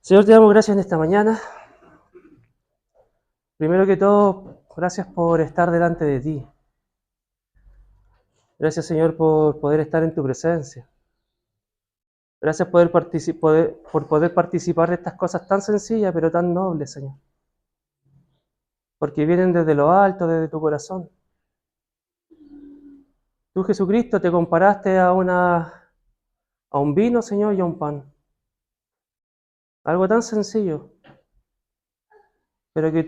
Señor, te damos gracias en esta mañana. Primero que todo, gracias por estar delante de ti. Gracias, Señor, por poder estar en tu presencia. Gracias por poder participar de estas cosas tan sencillas, pero tan nobles, Señor. Porque vienen desde lo alto, desde tu corazón. Tú, Jesucristo, te comparaste a un vino, Señor, y a un pan. Algo tan sencillo, pero que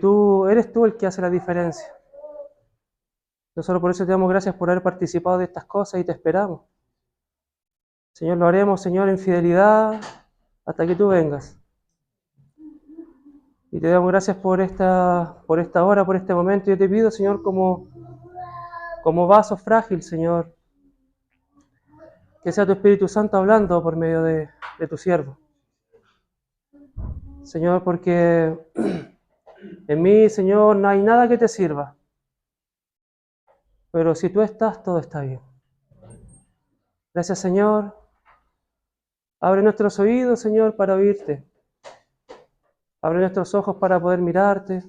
eres tú el que hace la diferencia. Nosotros por eso te damos gracias por haber participado de estas cosas y te esperamos. Señor, lo haremos, Señor, en fidelidad hasta que tú vengas. Y te damos gracias por esta hora, por este momento. Yo te pido, Señor, como vaso frágil, Señor, que sea tu Espíritu Santo hablando por medio de tu siervo. Señor, porque en mí, Señor, no hay nada que te sirva. Pero si tú estás, todo está bien. Gracias, Señor. Abre nuestros oídos, Señor, para oírte. Abre nuestros ojos para poder mirarte.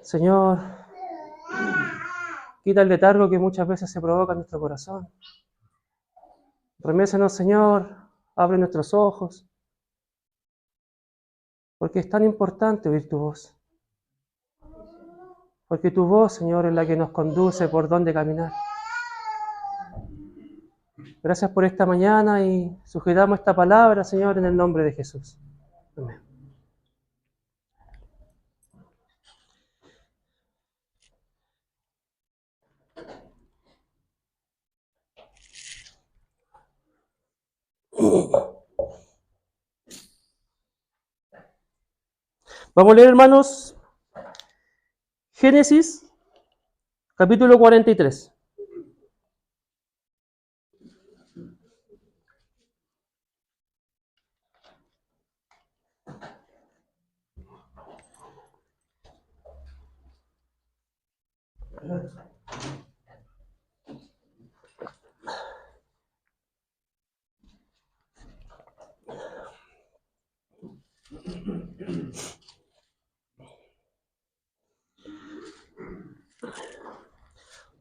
Señor, quita el letargo que muchas veces se provoca en nuestro corazón. Remésenos, Señor. Abre nuestros ojos. Porque es tan importante oír tu voz. Porque tu voz, Señor, es la que nos conduce por dónde caminar. Gracias por esta mañana y sujetamos esta palabra, Señor, en el nombre de Jesús. Amén. Vamos a leer, hermanos, Génesis, capítulo 43.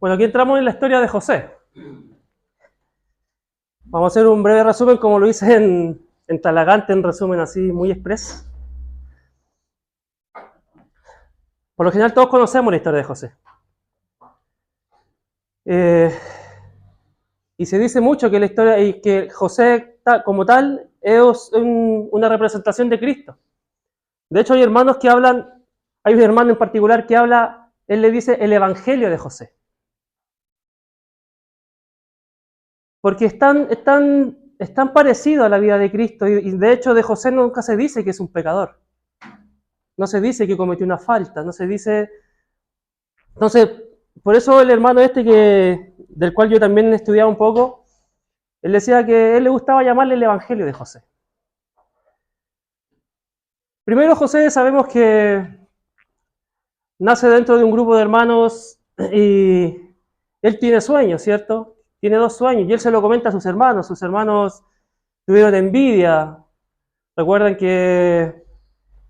Bueno, aquí entramos en la historia de José. Vamos a hacer un breve resumen como lo hice en Talagante, en resumen así muy express. Por lo general todos conocemos la historia de José. Y se dice mucho que la historia y que José como tal es una representación de Cristo. De hecho hay hermanos que hablan, hay un hermano en particular que habla, él le dice el Evangelio de José. Porque es tan parecido a la vida de Cristo y de hecho de José nunca se dice que es un pecador. No se dice que cometió una falta, no se dice... Entonces, por eso el hermano del cual yo también he estudiado un poco, él decía que a él le gustaba llamarle el Evangelio de José. Primero José sabemos que nace dentro de un grupo de hermanos y él tiene sueños, ¿cierto? Tiene 2 sueños y él se lo comenta a sus hermanos. Sus hermanos tuvieron envidia. Recuerdan que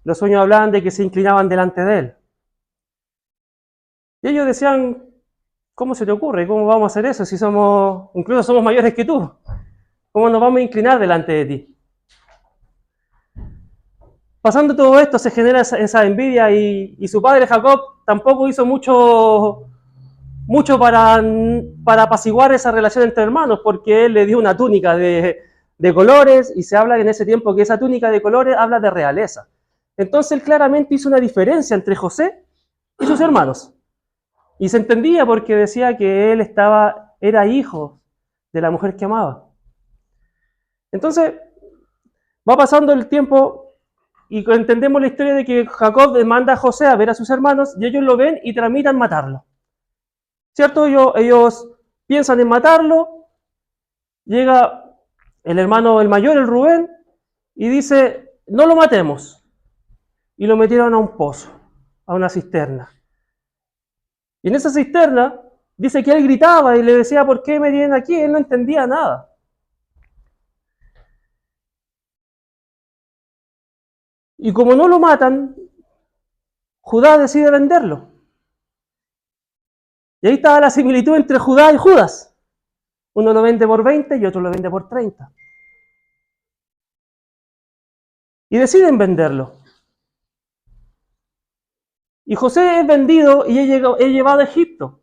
los sueños hablaban de que se inclinaban delante de él. Y ellos decían, ¿cómo se te ocurre? ¿Cómo vamos a hacer eso si incluso somos mayores que tú? ¿Cómo nos vamos a inclinar delante de ti? Pasando todo esto se genera esa envidia y su padre Jacob tampoco hizo mucho para apaciguar esa relación entre hermanos, porque él le dio una túnica de colores y se habla en ese tiempo que esa túnica de colores habla de realeza. Entonces él claramente hizo una diferencia entre José y sus hermanos. Y se entendía porque decía que él era hijo de la mujer que amaba. Entonces va pasando el tiempo y entendemos la historia de que Jacob manda a José a ver a sus hermanos y ellos lo ven y tramitan matarlo. ¿Cierto? Ellos piensan en matarlo, llega el hermano, el mayor, el Rubén, y dice, no lo matemos. Y lo metieron a un pozo, a una cisterna. Y en esa cisterna, dice que él gritaba y le decía, ¿por qué me tienen aquí? Él no entendía nada. Y como no lo matan, Judá decide venderlo. Y ahí está la similitud entre Judá y Judas. Uno lo vende por 20 y otro lo vende por 30. Y deciden venderlo. Y José es vendido y es llevado a Egipto.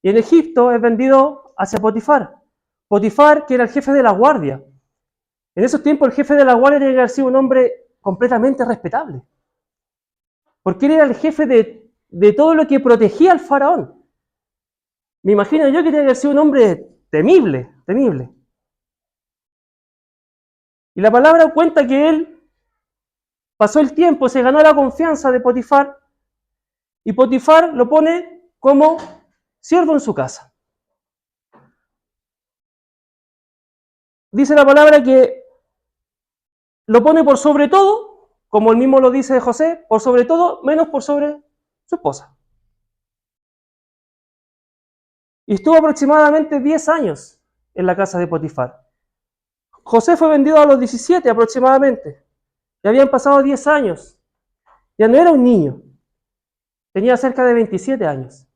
Y en Egipto es vendido hacia Potifar. Potifar, que era el jefe de la guardia. En esos tiempos el jefe de la guardia tenía que haber sido un hombre completamente respetable. Porque él era el jefe de todo lo que protegía al faraón. Me imagino yo que tenía que haber sido un hombre temible, temible. Y la palabra cuenta que él pasó el tiempo, se ganó la confianza de Potifar, y Potifar lo pone como siervo en su casa. Dice la palabra que lo pone por sobre todo, como él mismo lo dice José, por sobre todo, menos por sobre su esposa. Y estuvo aproximadamente 10 años en la casa de Potifar. José fue vendido a los 17 aproximadamente. Ya habían pasado 10 años. Ya no era un niño. Tenía cerca de 27 años.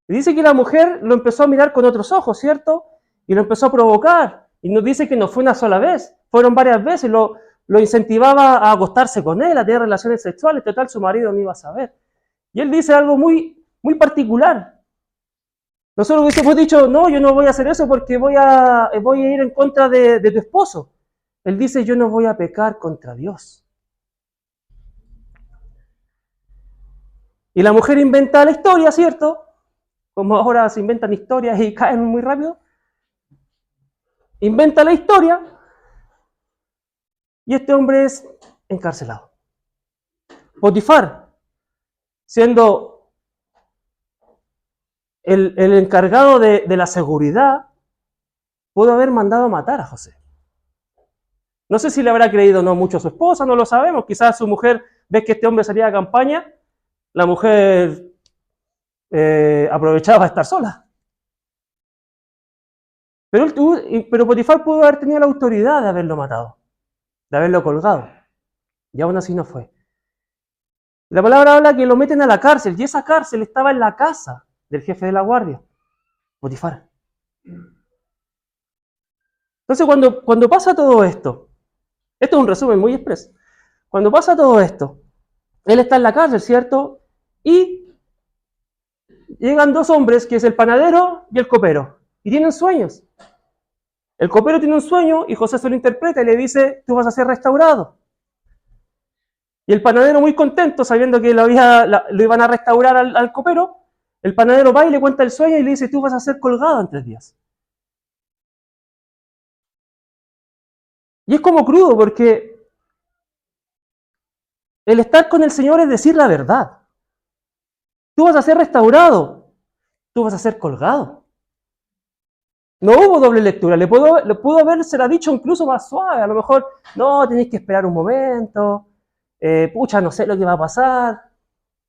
Y dice que la mujer lo empezó a mirar con otros ojos, ¿cierto? Y lo empezó a provocar. Y nos dice que no fue una sola vez, fueron varias veces. Lo incentivaba a acostarse con él, a tener relaciones sexuales. Total, su marido no iba a saber. Y él dice algo muy, muy particular. Nosotros hubiésemos dicho, no, yo no voy a hacer eso porque voy a ir en contra de tu esposo. Él dice, yo no voy a pecar contra Dios. Y la mujer inventa la historia, ¿cierto? Como ahora se inventan historias y caen muy rápido. Inventa la historia y este hombre es encarcelado. Potifar, siendo el encargado de la seguridad, pudo haber mandado matar a José. No sé si le habrá creído o no mucho a su esposa, no lo sabemos. Quizás su mujer, ve que este hombre salía a campaña, la mujer aprovechaba estar sola. Pero Potifar pudo haber tenido la autoridad de haberlo matado, de haberlo colgado. Y aún así no fue. La palabra habla que lo meten a la cárcel, y esa cárcel estaba en la casa del jefe de la guardia, Potifar. Entonces cuando pasa todo esto es un resumen muy expreso. Cuando pasa todo esto, él está en la cárcel, ¿cierto? Y llegan dos hombres, que es el panadero y el copero, y tienen sueños. El copero tiene un sueño y José se lo interpreta y le dice, tú vas a ser restaurado. Y el panadero muy contento, sabiendo que lo iban a restaurar al copero, el panadero va y le cuenta el sueño y le dice, tú vas a ser colgado en 3 días. Y es como crudo, porque el estar con el Señor es decir la verdad. Tú vas a ser restaurado, tú vas a ser colgado. No hubo doble lectura, le pudo haberse dicho incluso más suave, a lo mejor, no, tenéis que esperar un momento, pucha, no sé lo que va a pasar.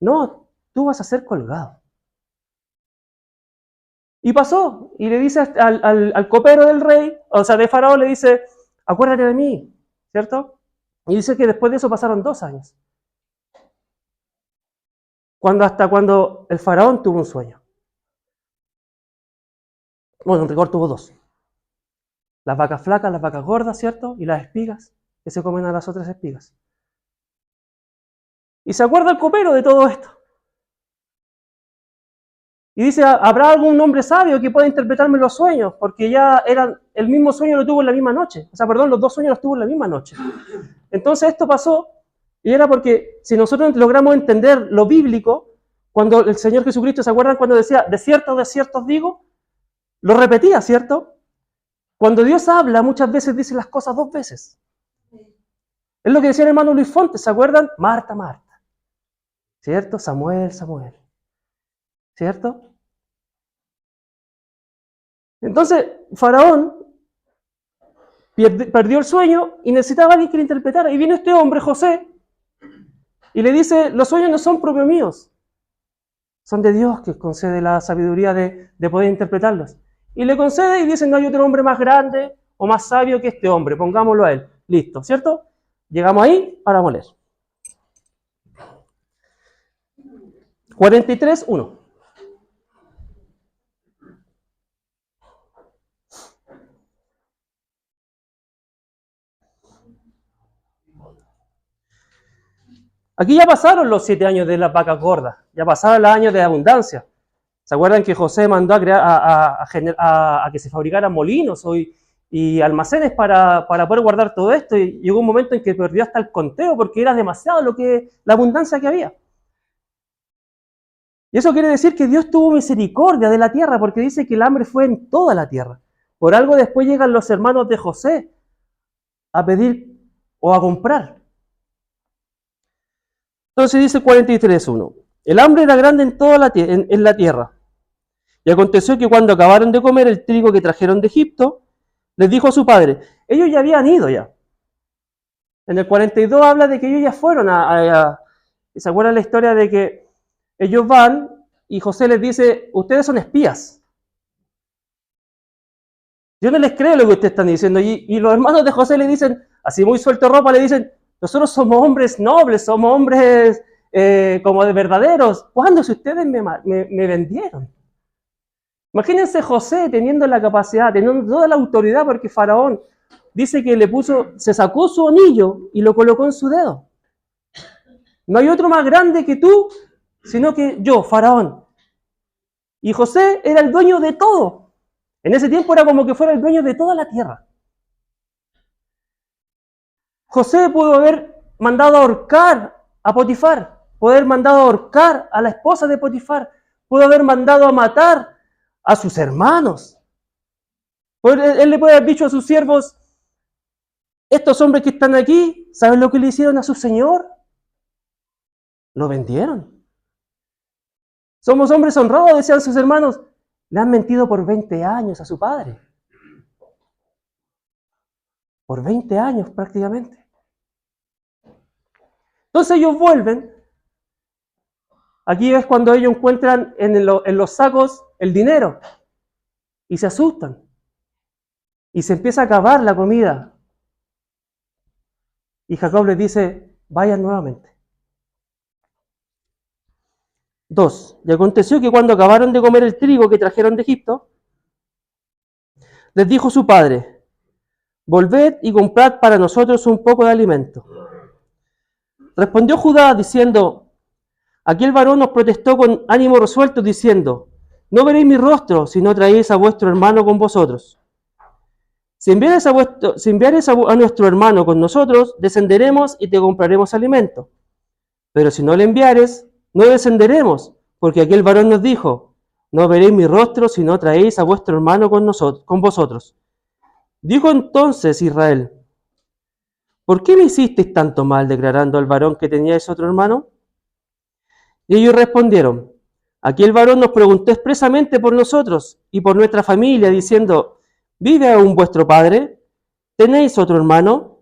No, tú vas a ser colgado. Y pasó, y le dice al copero del rey, o sea, de Faraón, le dice, acuérdate de mí, ¿cierto? Y dice que después de eso pasaron 2 años. Hasta cuando el Faraón tuvo un sueño. Bueno, en rigor tuvo 2. Las vacas flacas, las vacas gordas, ¿cierto? Y las espigas, que se comen a las otras espigas. Y se acuerda el copero de todo esto. Y dice, ¿habrá algún hombre sabio que pueda interpretarme los sueños? Porque ya el mismo sueño lo tuvo en la misma noche. O sea, perdón, los 2 sueños los tuvo en la misma noche. Entonces esto pasó, y era porque si nosotros logramos entender lo bíblico, cuando el Señor Jesucristo, ¿se acuerdan cuando decía, de cierto os digo? Lo repetía, ¿cierto? Cuando Dios habla, muchas veces dice las cosas 2 veces. Es lo que decía el hermano Luis Fontes, ¿se acuerdan? Marta, Marta. ¿Cierto? Samuel, Samuel. ¿Cierto? Entonces, Faraón perdió el sueño y necesitaba a alguien que le interpretara. Y viene este hombre, José, y le dice, los sueños no son propios míos, son de Dios que concede la sabiduría de poder interpretarlos. Y le concede y dice, no hay otro hombre más grande o más sabio que este hombre, pongámoslo a él. Listo, ¿cierto? Llegamos ahí, ahora vamos a leer. 43, 1. Aquí ya pasaron los 7 años de las vacas gordas, ya pasaron los años de abundancia. ¿Se acuerdan que José mandó a que se fabricaran molinos y almacenes para poder guardar todo esto? Y llegó un momento en que perdió hasta el conteo porque era demasiado la abundancia que había. Y eso quiere decir que Dios tuvo misericordia de la tierra, porque dice que el hambre fue en toda la tierra. Por algo después llegan los hermanos de José a pedir o a comprar. Entonces dice 43:1. El hambre era grande en toda la tierra. Y aconteció que cuando acabaron de comer el trigo que trajeron de Egipto, les dijo a su padre, ellos ya habían ido ya. En el 42 habla de que ellos ya fueron ¿se acuerdan la historia de que ellos van y José les dice, ustedes son espías? Yo no les creo lo que ustedes están diciendo. Y los hermanos de José le dicen, así muy suelto ropa, le dicen, nosotros somos hombres nobles, somos hombres como de verdaderos. ¿Cuándo? Si ustedes me vendieron. Imagínense José teniendo la capacidad, teniendo toda la autoridad, porque Faraón dice que se sacó su anillo y lo colocó en su dedo. No hay otro más grande que tú, sino que yo, Faraón. Y José era el dueño de todo. En ese tiempo era como que fuera el dueño de toda la tierra. José pudo haber mandado a ahorcar a Potifar, pudo haber mandado a ahorcar a la esposa de Potifar, pudo haber mandado a matar a sus hermanos. Él le puede haber dicho a sus siervos, estos hombres que están aquí, ¿saben lo que le hicieron a su señor? Lo vendieron. Somos hombres honrados, decían sus hermanos. Le han mentido por 20 años a su padre. Por 20 años prácticamente. Entonces ellos vuelven. Aquí es cuando ellos encuentran en los sacos el dinero. Y se asustan. Y se empieza a acabar la comida. Y Jacob les dice, vayan nuevamente. 2. Y aconteció que cuando acabaron de comer el trigo que trajeron de Egipto, les dijo su padre, volved y comprad para nosotros un poco de alimento. Respondió Judá diciendo, aquel varón nos protestó con ánimo resuelto diciendo, no veréis mi rostro si no traéis a vuestro hermano con vosotros. Si enviares a nuestro hermano con nosotros, descenderemos y te compraremos alimento. Pero si no le enviares, no descenderemos, porque aquel varón nos dijo, no veréis mi rostro si no traéis a vuestro hermano con vosotros. Dijo entonces Israel, ¿por qué me hicisteis tanto mal declarando al varón que teníais otro hermano? Y ellos respondieron, aquel varón nos preguntó expresamente por nosotros y por nuestra familia, diciendo, ¿vive aún vuestro padre? ¿Tenéis otro hermano?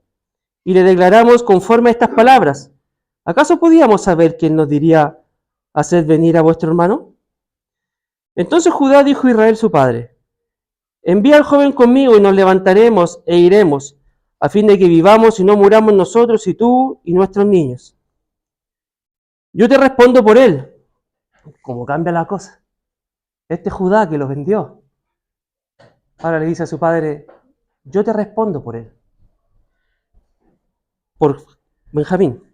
Y le declaramos conforme a estas palabras. ¿Acaso podíamos saber quién nos diría, haced venir a vuestro hermano? Entonces Judá dijo a Israel su padre, envía al joven conmigo y nos levantaremos e iremos, a fin de que vivamos y no muramos nosotros y tú y nuestros niños. Yo te respondo por él. ¿Cómo cambia la cosa? Este Judá que lo vendió, ahora le dice a su padre, yo te respondo por él. Por Benjamín.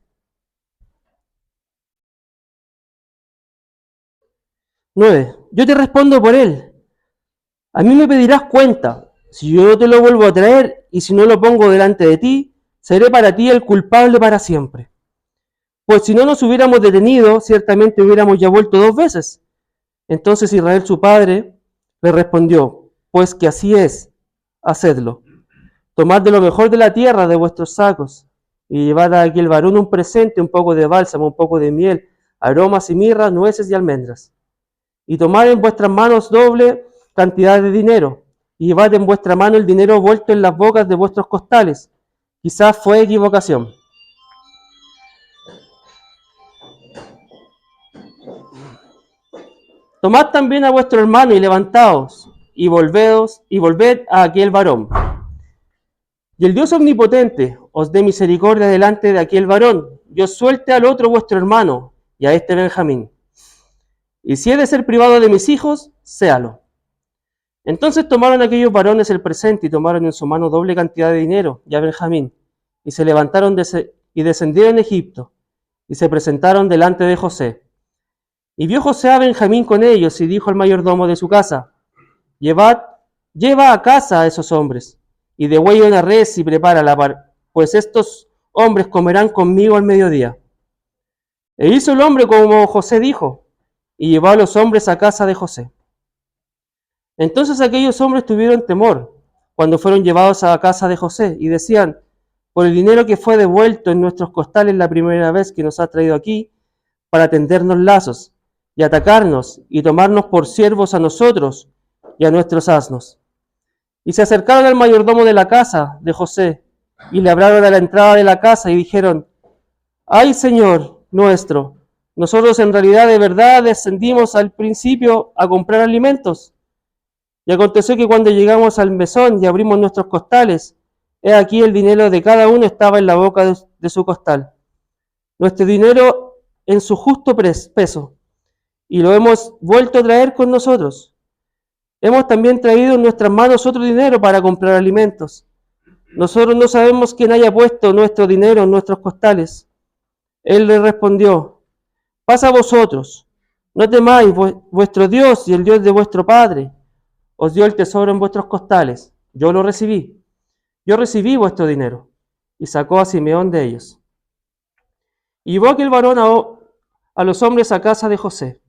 9. Yo te respondo por él. A mí me pedirás cuenta. Si yo te lo vuelvo a traer y si no lo pongo delante de ti, seré para ti el culpable para siempre. Pues si no nos hubiéramos detenido, ciertamente hubiéramos ya vuelto 2 veces. Entonces Israel su padre le respondió, pues que así es, hacedlo. Tomad de lo mejor de la tierra de vuestros sacos y llevad a aquel varón un presente, un poco de bálsamo, un poco de miel, aromas y mirra, nueces y almendras. Y tomad en vuestras manos doble cantidad de dinero, y llevad en vuestra mano el dinero vuelto en las bocas de vuestros costales. Quizás fue equivocación. Tomad también a vuestro hermano y levantaos, y volved a aquel varón. Y el Dios omnipotente os dé misericordia delante de aquel varón, y os suelte al otro vuestro hermano, y a este Benjamín. y si he de ser privado de mis hijos, séalo. Entonces tomaron aquellos varones el presente y tomaron en su mano doble cantidad de dinero y a Benjamín, y se levantaron y descendieron a Egipto, y se presentaron delante de José. Y vio José a Benjamín con ellos, y dijo al mayordomo de su casa: lleva a casa a esos hombres, y degüella una res y prepárala, pues estos hombres comerán conmigo al mediodía. E hizo el hombre como José dijo, y llevó a los hombres a casa de José. Entonces aquellos hombres tuvieron temor cuando fueron llevados a la casa de José, y decían: por el dinero que fue devuelto en nuestros costales la primera vez que nos ha traído aquí, para tendernos lazos, y atacarnos, y tomarnos por siervos a nosotros y a nuestros asnos. Y se acercaron al mayordomo de la casa de José, y le hablaron a la entrada de la casa, y dijeron: ay, Señor nuestro, nosotros en realidad de verdad descendimos al principio a comprar alimentos. Y aconteció que cuando llegamos al mesón y abrimos nuestros costales, he aquí el dinero de cada uno estaba en la boca de su costal, nuestro dinero en su justo peso, y lo hemos vuelto a traer con nosotros. Hemos también traído en nuestras manos otro dinero para comprar alimentos. Nosotros no sabemos quién haya puesto nuestro dinero en nuestros costales. Él le respondió: pasa a vosotros, no temáis, vuestro Dios y el Dios de vuestro Padre os dio el tesoro en vuestros costales. Yo lo recibí. Yo recibí vuestro dinero. Y sacó a Simeón de ellos. Y llevó aquel varón a los hombres a casa de José,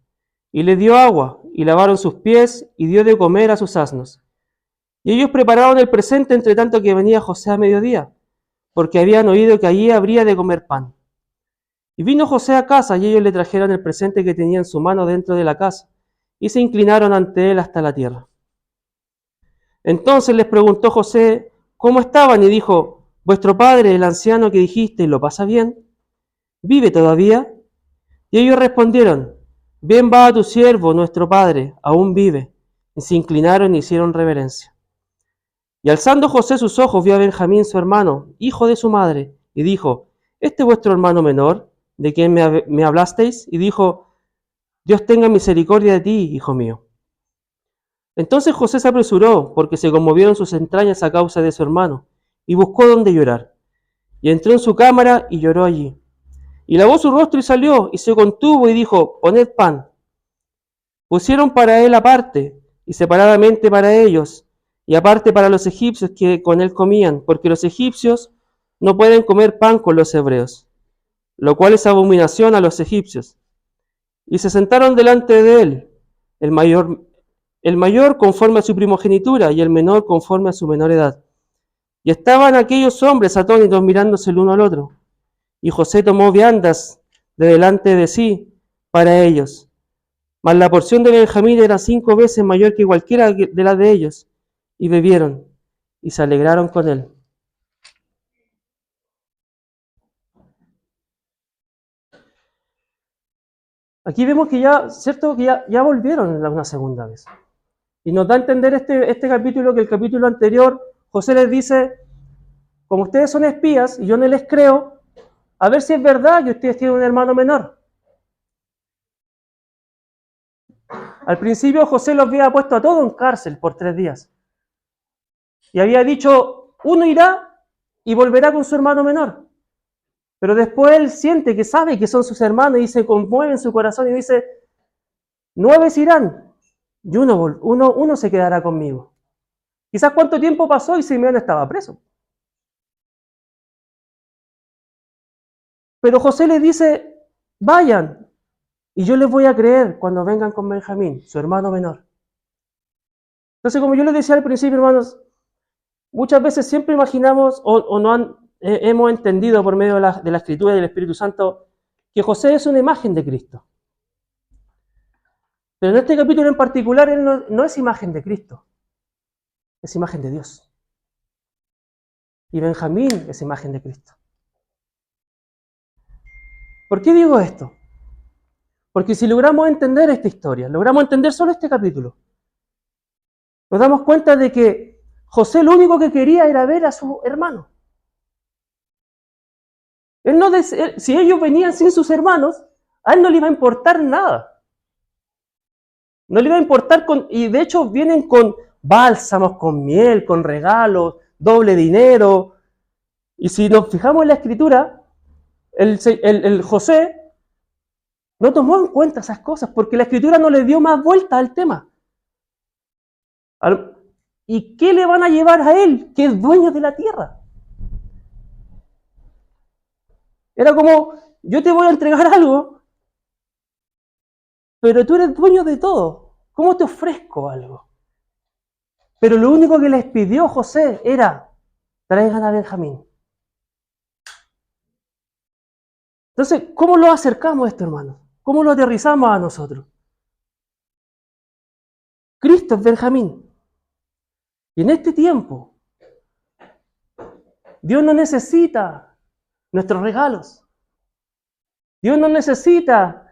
y le dio agua, y lavaron sus pies, y dio de comer a sus asnos. Y ellos prepararon el presente entre tanto que venía José a mediodía, porque habían oído que allí habría de comer pan. Y vino José a casa, y ellos le trajeron el presente que tenía en su mano dentro de la casa, y se inclinaron ante él hasta la tierra. Entonces les preguntó José cómo estaban, y dijo: vuestro padre, el anciano que dijiste, ¿lo pasa bien? ¿Vive todavía? Y ellos respondieron: bien va a tu siervo, nuestro padre, aún vive. Y se inclinaron y hicieron reverencia. Y alzando José sus ojos, vio a Benjamín, su hermano, hijo de su madre, y dijo: ¿este es vuestro hermano menor, de quien me hablasteis? Y dijo: Dios tenga misericordia de ti, hijo mío. Entonces José se apresuró, porque se conmovieron sus entrañas a causa de su hermano, y buscó dónde llorar. Y entró en su cámara y lloró allí. Y lavó su rostro y salió, y se contuvo y dijo: poned pan. Pusieron para él aparte, y separadamente para ellos, y aparte para los egipcios que con él comían, porque los egipcios no pueden comer pan con los hebreos, lo cual es abominación a los egipcios. Y se sentaron delante de él, el mayor conforme a su primogenitura, y el menor conforme a su menor edad. Y estaban aquellos hombres atónitos mirándose el uno al otro. Y José tomó viandas de delante de sí para ellos. Mas la porción de Benjamín era 5 veces mayor que cualquiera de las de ellos. Y bebieron, y se alegraron con él. Aquí vemos que ya, ¿cierto? Que ya volvieron una segunda vez. Y nos da a entender este capítulo, que el capítulo anterior, José les dice: como ustedes son espías y yo no les creo, a ver si es verdad que ustedes tienen un hermano menor. Al principio José los había puesto a todos en cárcel por 3 días. Y había dicho: uno irá y volverá con su hermano menor. Pero después él siente que sabe que son sus hermanos y se conmueve en su corazón y dice: 9 irán y uno se quedará conmigo. Quizás cuánto tiempo pasó y Simeón estaba preso. Pero José les dice: vayan, y yo les voy a creer cuando vengan con Benjamín, su hermano menor. Entonces, como yo les decía al principio, hermanos, muchas veces siempre imaginamos o no hemos entendido por medio de la Escritura y del Espíritu Santo que José es una imagen de Cristo. Pero en este capítulo en particular, él no es imagen de Cristo, es imagen de Dios. Y Benjamín es imagen de Cristo. ¿Por qué digo esto? Porque si logramos entender esta historia, logramos entender solo este capítulo, nos damos cuenta de que José lo único que quería era ver a su hermano. Si ellos venían sin sus hermanos, a él no le iba a importar nada. No le iba a importar, y de hecho vienen con bálsamos, con miel, con regalos, doble dinero. Y si nos fijamos en la escritura, el José no tomó en cuenta esas cosas porque la escritura no le dio más vuelta al tema. ¿Y qué le van a llevar a él, que es dueño de la tierra? Era como, yo te voy a entregar algo, pero tú eres dueño de todo. ¿Cómo te ofrezco algo? Pero lo único que les pidió José era, traigan a Benjamín. Entonces, ¿cómo lo acercamos a esto, hermanos? ¿Cómo lo aterrizamos a nosotros? Cristo es Benjamín. Y en este tiempo, Dios no necesita nuestros regalos. Dios no necesita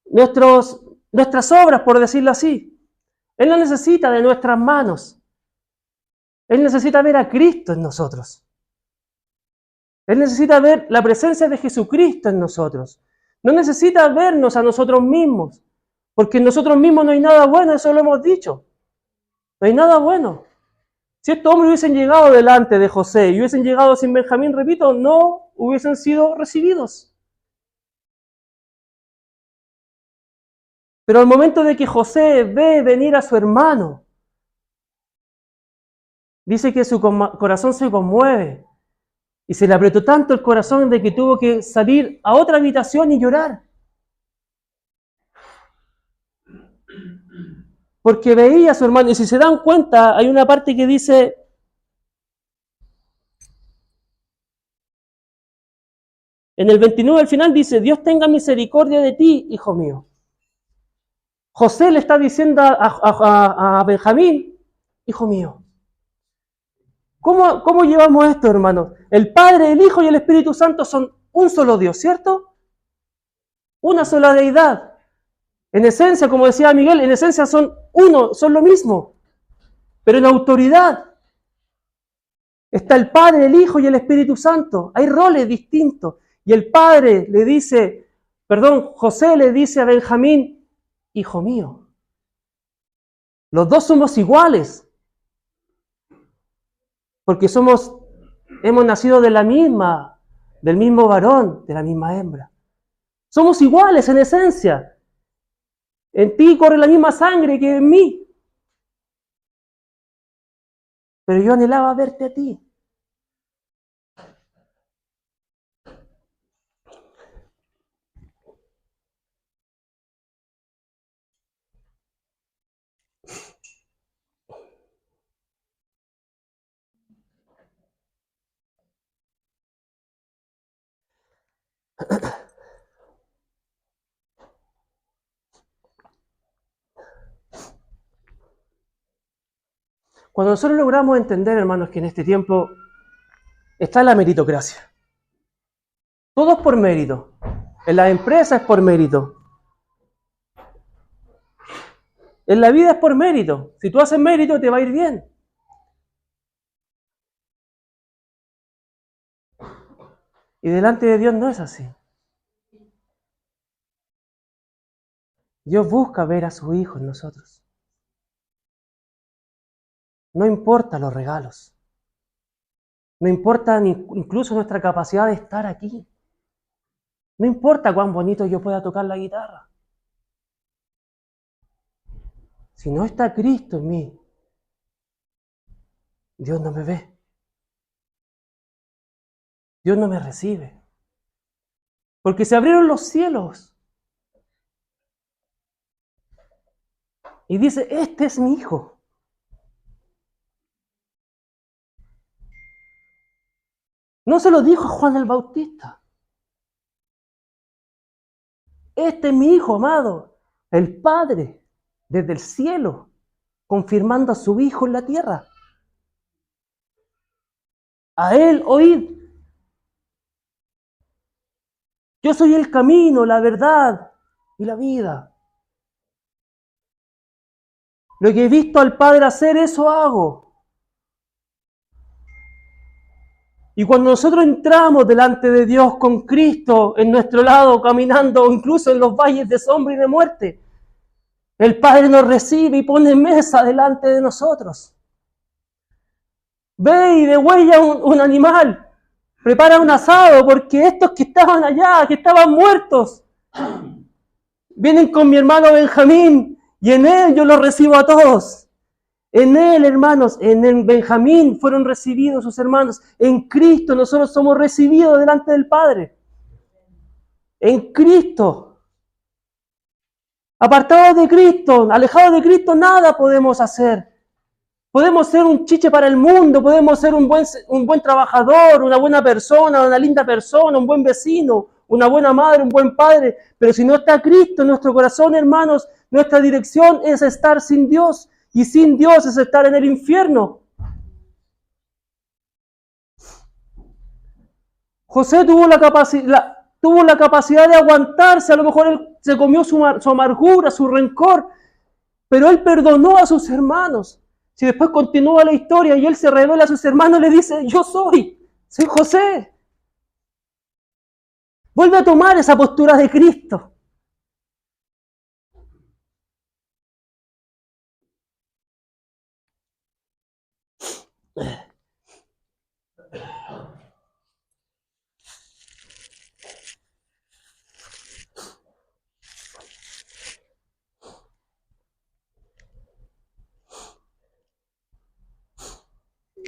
nuestras obras, por decirlo así. Él no necesita de nuestras manos. Él necesita ver a Cristo en nosotros. Él necesita ver la presencia de Jesucristo en nosotros. No necesita vernos a nosotros mismos, porque en nosotros mismos no hay nada bueno, eso lo hemos dicho. No hay nada bueno. Si estos hombres hubiesen llegado delante de José y hubiesen llegado sin Benjamín, repito, no hubiesen sido recibidos. Pero al momento de que José ve venir a su hermano, dice que su corazón se conmueve y se le apretó tanto el corazón de que tuvo que salir a otra habitación y llorar. Porque veía a su hermano, y si se dan cuenta, hay una parte que dice, en el 29 al final dice, Dios tenga misericordia de ti, hijo mío. José le está diciendo a Benjamín, hijo mío. ¿Cómo llevamos esto, hermanos? El Padre, el Hijo y el Espíritu Santo son un solo Dios, ¿cierto? Una sola deidad. En esencia, como decía Miguel, en esencia son uno, son lo mismo. Pero en autoridad está el Padre, el Hijo y el Espíritu Santo. Hay roles distintos. Y el Padre le dice, José le dice a Benjamín, hijo mío. Los dos somos iguales. Porque hemos nacido del mismo varón, de la misma hembra. Somos iguales en esencia. En ti corre la misma sangre que en mí. Pero yo anhelaba verte a ti. Cuando nosotros logramos entender, hermanos, que en este tiempo está la meritocracia. Todo es por mérito. En la empresa es por mérito. En la vida es por mérito. Si tú haces mérito, te va a ir bien. Y delante de Dios no es así. Dios busca ver a su Hijo en nosotros. No importa los regalos. No importa incluso nuestra capacidad de estar aquí. No importa cuán bonito yo pueda tocar la guitarra. Si no está Cristo en mí, Dios no me ve. Dios no me recibe. Porque se abrieron los cielos. Y dice, este es mi Hijo. No se lo dijo a Juan el Bautista. Este es mi Hijo amado, el Padre, desde el cielo, confirmando a su Hijo en la tierra. A Él oíd. Yo soy el camino, la verdad y la vida. Lo que he visto al Padre hacer, eso hago. Y cuando nosotros entramos delante de Dios con Cristo en nuestro lado, caminando incluso en los valles de sombra y de muerte, El Padre nos recibe y pone mesa delante de nosotros. Ve y degüella un animal. Prepara un asado porque estos que estaban allá, que estaban muertos, vienen con mi hermano Benjamín y en él yo los recibo a todos. En él, hermanos, en el Benjamín fueron recibidos sus hermanos. En Cristo nosotros somos recibidos delante del Padre. En Cristo. Apartados de Cristo, alejados de Cristo, nada podemos hacer. Podemos ser un chiche para el mundo, podemos ser un buen trabajador, una buena persona, una linda persona, un buen vecino, una buena madre, un buen padre. Pero si no está Cristo en nuestro corazón, hermanos, nuestra dirección es estar sin Dios. Y sin Dios es estar en el infierno. José tuvo la capacidad de aguantarse, a lo mejor él se comió su amargura, su rencor, pero él perdonó a sus hermanos. Si después continúa la historia y él se revela a sus hermanos, le dice, yo soy José. Vuelve a tomar esa postura de Cristo.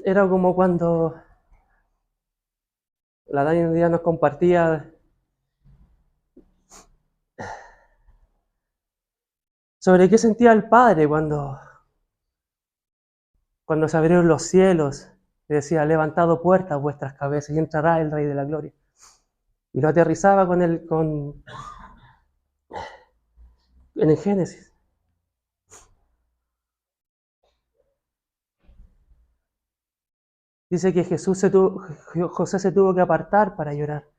Era como cuando la Dani un día nos compartía sobre qué sentía el Padre cuando se abrieron los cielos y decía, levantado puertas vuestras cabezas y entrará el Rey de la Gloria. Y lo aterrizaba en el Génesis. Dice que José se tuvo que apartar para llorar.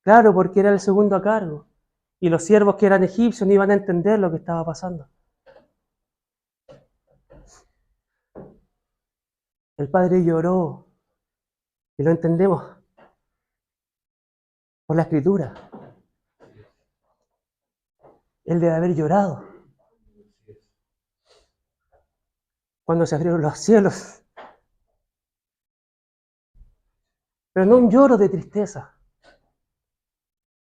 Claro, porque era el segundo a cargo. Y los siervos que eran egipcios no iban a entender lo que estaba pasando. El Padre lloró. Y lo entendemos por la Escritura. Él debe haber llorado. Cuando se abrieron los cielos. Pero no un lloro de tristeza.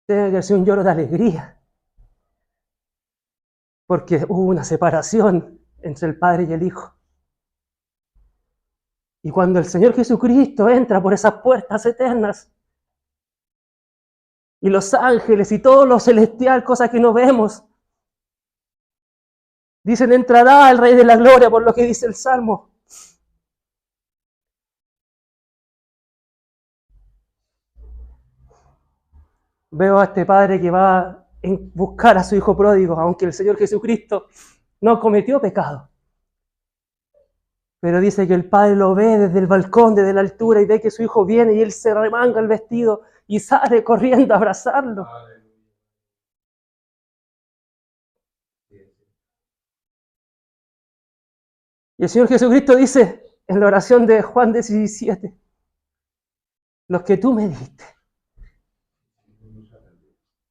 Debe que ser un lloro de alegría. Porque hubo una separación entre el Padre y el Hijo. Y cuando el Señor Jesucristo entra por esas puertas eternas, y los ángeles y todo lo celestial, cosas que no vemos, dicen, entrará el Rey de la Gloria, por lo que dice el Salmo. Veo a este Padre que va a buscar a su Hijo pródigo, aunque el Señor Jesucristo no cometió pecado. Pero dice que el Padre lo ve desde el balcón, desde la altura, y ve que su Hijo viene y él se remanga el vestido y sale corriendo a abrazarlo. Y el Señor Jesucristo dice en la oración de Juan 17, los que tú me diste.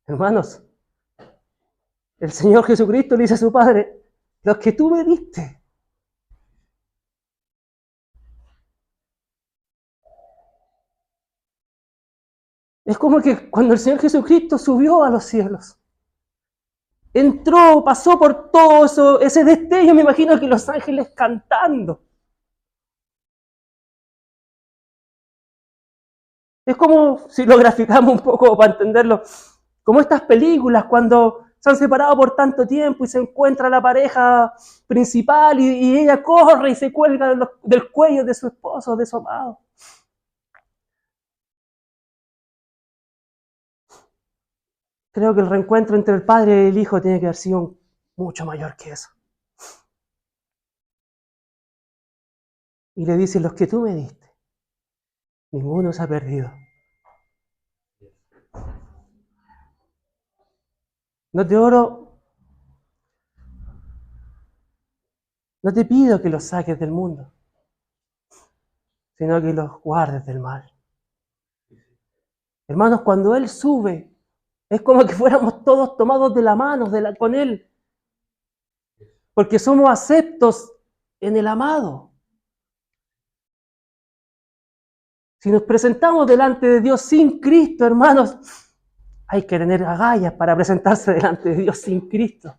Hermanos, el Señor Jesucristo le dice a su Padre, los que tú me diste. Es como que cuando el Señor Jesucristo subió a los cielos, entró, pasó por todo eso, ese destello, me imagino que los ángeles cantando. Es como, si lo graficamos un poco para entenderlo, como estas películas cuando se han separado por tanto tiempo y se encuentra la pareja principal y ella corre y se cuelga del cuello de su esposo, de su amado. Creo que el reencuentro entre el Padre y el Hijo tiene que haber sido mucho mayor que eso. Y le dice, los que tú me diste, ninguno se ha perdido. No te oro, no te pido que los saques del mundo, sino que los guardes del mal. Hermanos, cuando Él sube, es como que fuéramos todos tomados de la mano con Él. porque somos aceptos en el amado. Si nos presentamos delante de Dios sin Cristo, hermanos, hay que tener agallas para presentarse delante de Dios sin Cristo.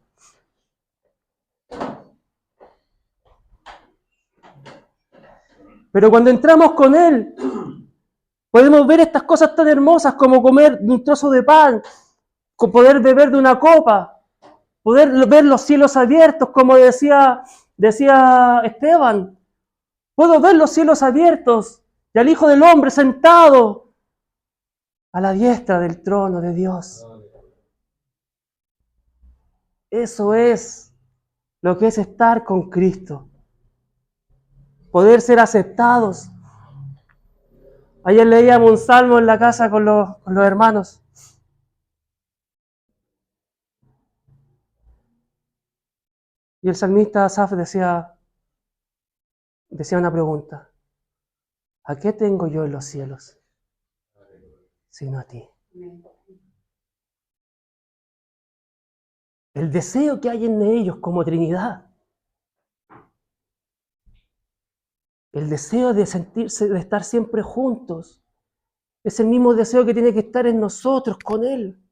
Pero cuando entramos con Él, podemos ver estas cosas tan hermosas como comer de un trozo de pan, poder beber de una copa, poder ver los cielos abiertos, como decía Esteban. Puedo ver los cielos abiertos y al Hijo del Hombre sentado a la diestra del trono de Dios. Eso es lo que es estar con Cristo. Poder ser aceptados. Ayer leíamos un salmo en la casa con los hermanos. Y el salmista Asaf decía una pregunta. ¿A qué tengo yo en los cielos? Sino a ti. El deseo que hay en ellos como Trinidad. El deseo de sentirse, de estar siempre juntos. Es el mismo deseo que tiene que estar en nosotros con Él.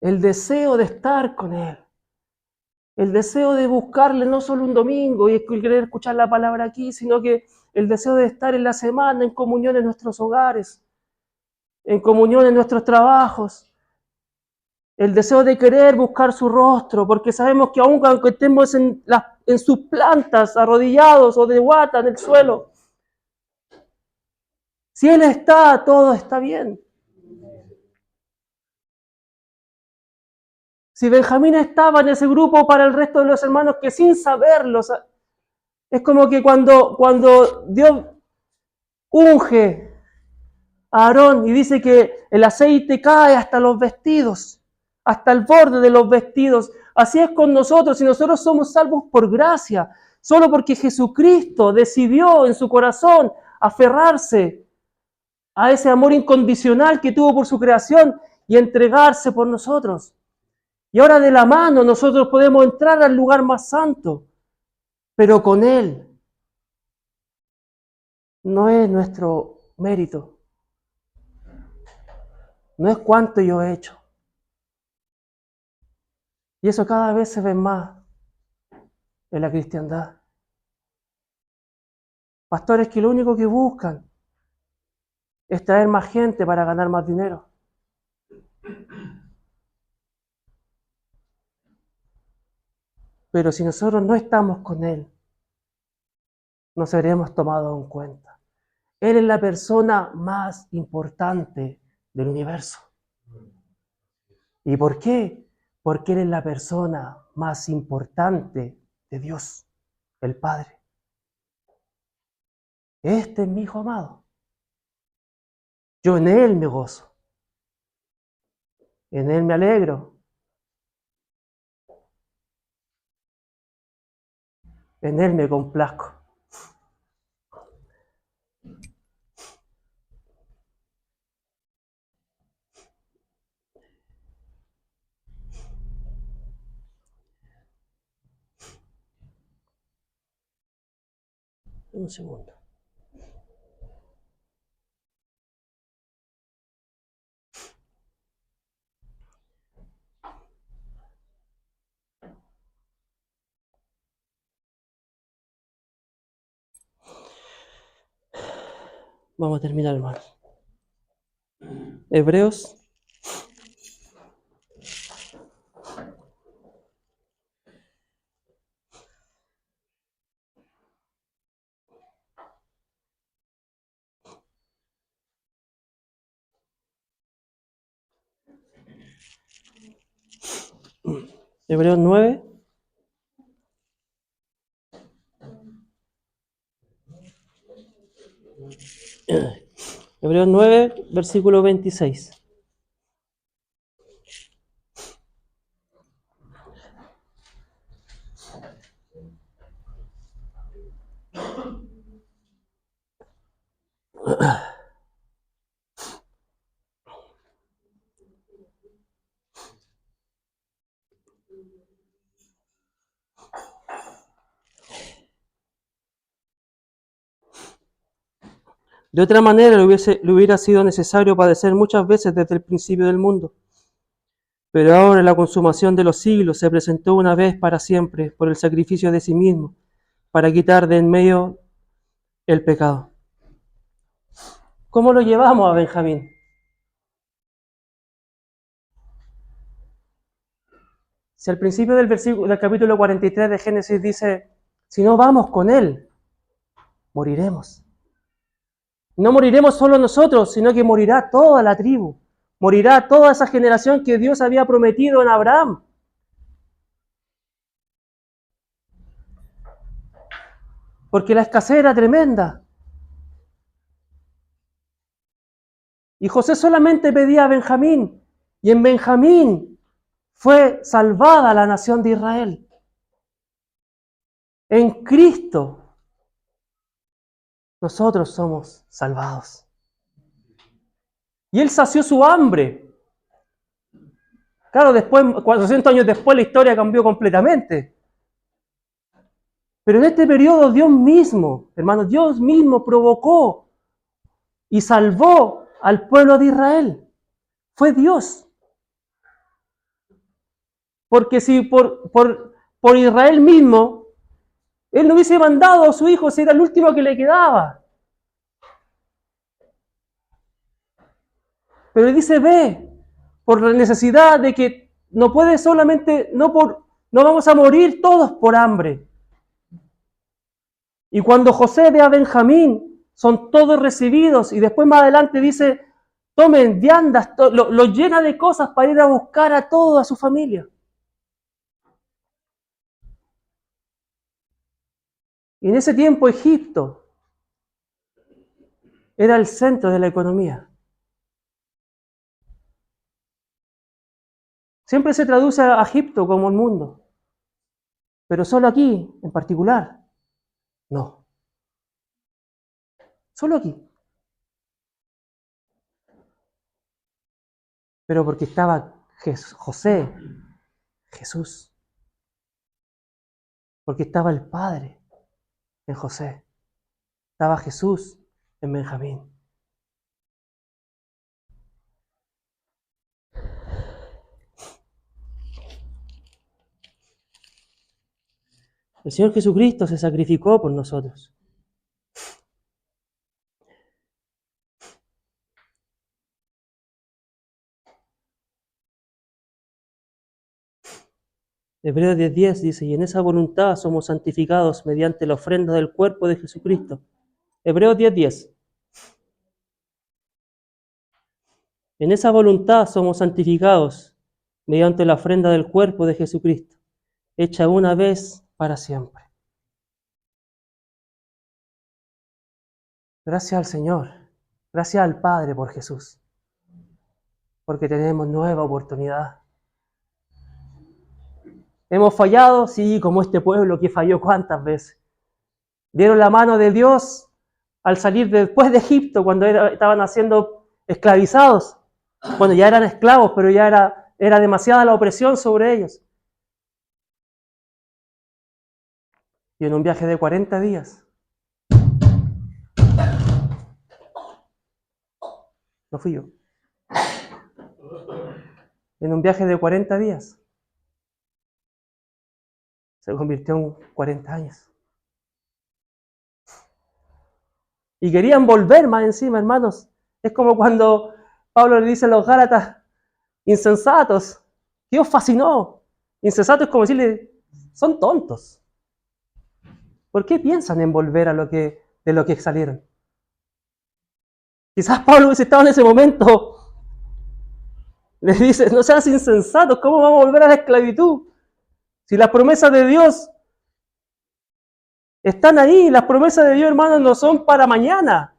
El deseo de estar con Él. El deseo de buscarle no solo un domingo y querer escuchar la palabra aquí, sino que el deseo de estar en la semana en comunión en nuestros hogares, en comunión en nuestros trabajos. El deseo de querer buscar su rostro, porque sabemos que aun aunque estemos en sus plantas, arrodillados o de guata en el suelo, si Él está, todo está bien. Si Benjamín estaba en ese grupo para el resto de los hermanos que sin saberlo, es como que cuando Dios unge a Aarón y dice que el aceite cae hasta los vestidos, hasta el borde de los vestidos. Así es con nosotros, y nosotros somos salvos por gracia, solo porque Jesucristo decidió en su corazón aferrarse a ese amor incondicional que tuvo por su creación y entregarse por nosotros. Y ahora de la mano nosotros podemos entrar al lugar más santo, pero con Él. No es nuestro mérito, no es cuánto yo he hecho. Y eso cada vez se ve más en la cristiandad. Pastores que lo único que buscan es traer más gente para ganar más dinero. Pero si nosotros no estamos con Él, no seremos tomados en cuenta. Él es la persona más importante del universo. ¿Y por qué? Porque Él es la persona más importante de Dios, el Padre. Este es mi Hijo amado. Yo en Él me gozo. En Él me alegro. En Él me complazco. Un segundo. Vamos a terminar, hermano. Hebreos. Hebreos 9. Hebreos 9, versículo 26. De otra manera, le hubiera sido necesario padecer muchas veces desde el principio del mundo. Pero ahora, en la consumación de los siglos, se presentó una vez para siempre por el sacrificio de sí mismo, para quitar de en medio el pecado. ¿Cómo lo llevamos a Benjamín? Si al principio del capítulo 43 de Génesis dice, si no vamos con él, moriremos. No moriremos solo nosotros, sino que morirá toda la tribu. Morirá toda esa generación que Dios había prometido en Abraham. Porque la escasez era tremenda. Y José solamente pedía a Benjamín. Y en Benjamín fue salvada la nación de Israel. En Cristo nosotros somos salvados. Y Él sació su hambre. Claro, después, 400 años después, la historia cambió completamente. Pero en este periodo Dios mismo, hermanos, Dios mismo provocó y salvó al pueblo de Israel. Fue Dios. Porque si por Israel mismo, Él no hubiese mandado a su hijo, si era el último que le quedaba. Pero dice, ve, por la necesidad de que no puede solamente, no vamos a morir todos por hambre. Y cuando José ve a Benjamín, son todos recibidos. Y después más adelante dice, tomen viandas, lo llena de cosas para ir a buscar a toda su familia. Y en ese tiempo Egipto era el centro de la economía. Siempre se traduce a Egipto como el mundo, pero solo aquí, en particular, no. Solo aquí. Pero porque estaba José, Jesús. Porque estaba el Padre en José. Estaba Jesús en Benjamín. El Señor Jesucristo se sacrificó por nosotros. Hebreos 10:10 dice, y en esa voluntad somos santificados mediante la ofrenda del cuerpo de Jesucristo. Hebreos 10:10. En esa voluntad somos santificados mediante la ofrenda del cuerpo de Jesucristo, hecha una vez para siempre. Gracias al Señor, gracias al Padre por Jesús, porque tenemos nueva oportunidad. ¿Hemos fallado? Sí, como este pueblo que falló cuántas veces. Vieron la mano de Dios al salir después de Egipto, cuando estaban siendo esclavizados. Bueno, ya eran esclavos, pero ya era demasiada la opresión sobre ellos. Y en un viaje de 40 días, no fui yo, en un viaje de 40 días, se convirtió en 40 años. Y querían volver más encima, hermanos. Es como cuando Pablo le dice a los Gálatas, insensatos, ¿qué os fascinó? Insensatos es como decirle, son tontos. ¿Por qué piensan en volver de lo que salieron? Quizás Pablo hubiese estado en ese momento. Les dice, no seas insensatos, ¿cómo vamos a volver a la esclavitud? Si las promesas de Dios están ahí, las promesas de Dios, hermanos, no son para mañana.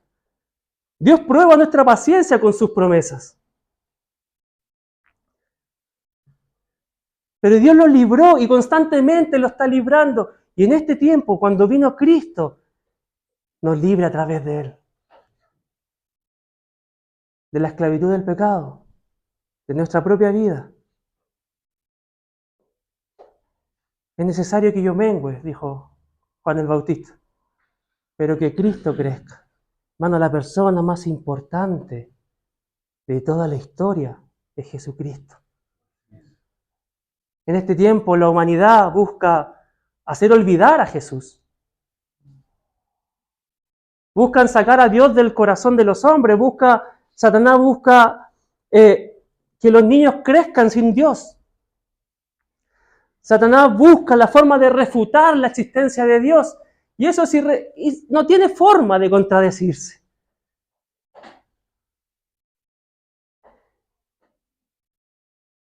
Dios prueba nuestra paciencia con sus promesas. Pero Dios lo libró y constantemente lo está librando. Y en este tiempo, cuando vino Cristo, nos libra a través de Él. De la esclavitud del pecado, de nuestra propia vida. Es necesario que yo mengüe, dijo Juan el Bautista, pero que Cristo crezca. Hermano, la persona más importante de toda la historia es Jesucristo. En este tiempo la humanidad busca hacer olvidar a Jesús. Buscan sacar a Dios del corazón de los hombres. Satanás busca que los niños crezcan sin Dios. Satanás busca la forma de refutar la existencia de Dios. Y eso no tiene forma de contradecirse.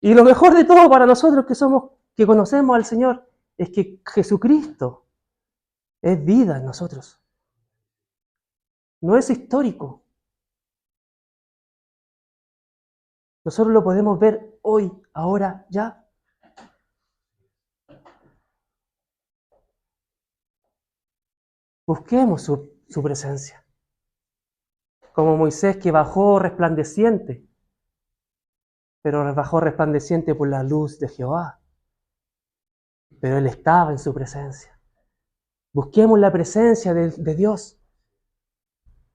Y lo mejor de todo para nosotros que conocemos al Señor, es que Jesucristo es vida en nosotros. No es histórico. Nosotros lo podemos ver hoy, ahora, ya. Busquemos su presencia. Como Moisés que bajó resplandeciente, pero bajó resplandeciente por la luz de Jehová. Pero Él estaba en su presencia. Busquemos la presencia de Dios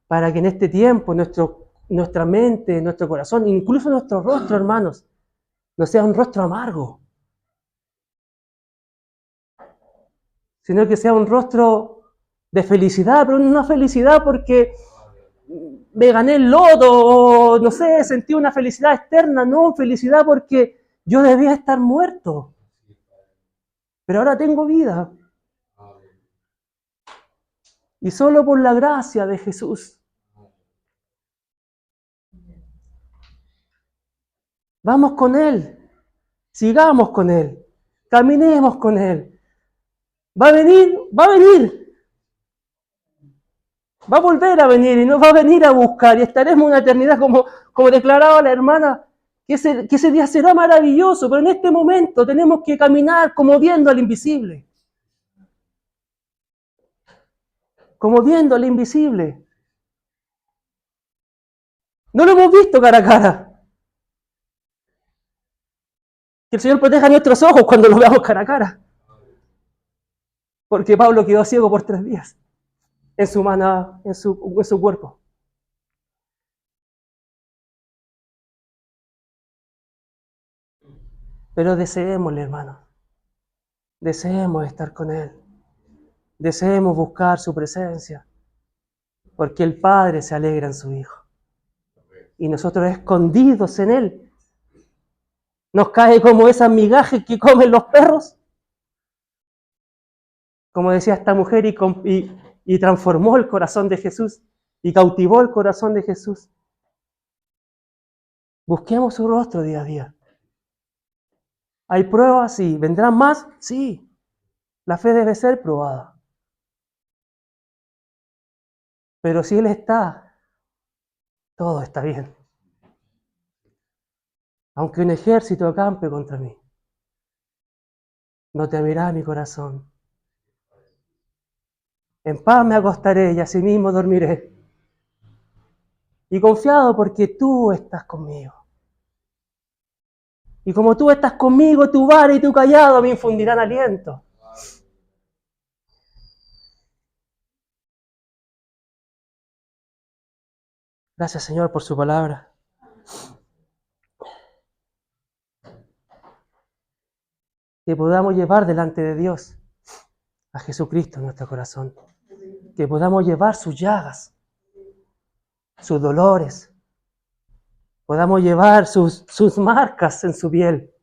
para que en este tiempo nuestra mente, nuestro corazón, incluso nuestro rostro, hermanos, no sea un rostro amargo, sino que sea un rostro de felicidad, pero no una felicidad porque me gané el loto o, no sé, sentí una felicidad externa, no, felicidad porque yo debía estar muerto, pero ahora tengo vida. Y solo por la gracia de Jesús. Vamos con Él, sigamos con Él, caminemos con Él. Va a venir, va a venir. Va a volver a venir y nos va a venir a buscar y estaremos una eternidad como declaraba la hermana, que ese día será maravilloso, pero en este momento tenemos que caminar como viendo al invisible. Como viendo al invisible. No lo hemos visto cara a cara. Que el Señor proteja nuestros ojos cuando lo veamos cara a cara. Porque Pablo quedó ciego por 3 días en su cuerpo. Pero deseémosle, hermano. Deseemos estar con Él. Deseemos buscar su presencia. Porque el Padre se alegra en su Hijo. Y nosotros escondidos en Él, nos cae como esas migajas que comen los perros. Como decía esta mujer, y transformó el corazón de Jesús, y cautivó el corazón de Jesús. Busquemos su rostro día a día. ¿Hay pruebas? Sí. ¿Vendrán más? Sí. La fe debe ser probada. Pero si Él está, todo está bien. Aunque un ejército acampe contra mí, no temerá mi corazón. En paz me acostaré y asimismo dormiré. Y confiado porque tú estás conmigo. Y como tú estás conmigo, tu vara y tu cayado me infundirán aliento. Gracias, Señor, por su palabra. Que podamos llevar delante de Dios a Jesucristo en nuestro corazón. Que podamos llevar sus llagas, sus dolores. Podamos llevar sus marcas en su piel.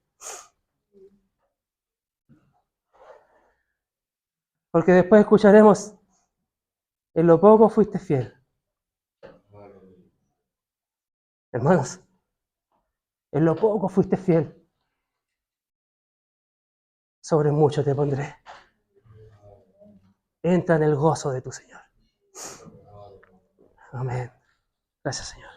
Porque después escucharemos, en lo poco fuiste fiel. Hermanos, en lo poco fuiste fiel. Sobre mucho te pondré. Entra en el gozo de tu Señor. Amén. Gracias, Señor.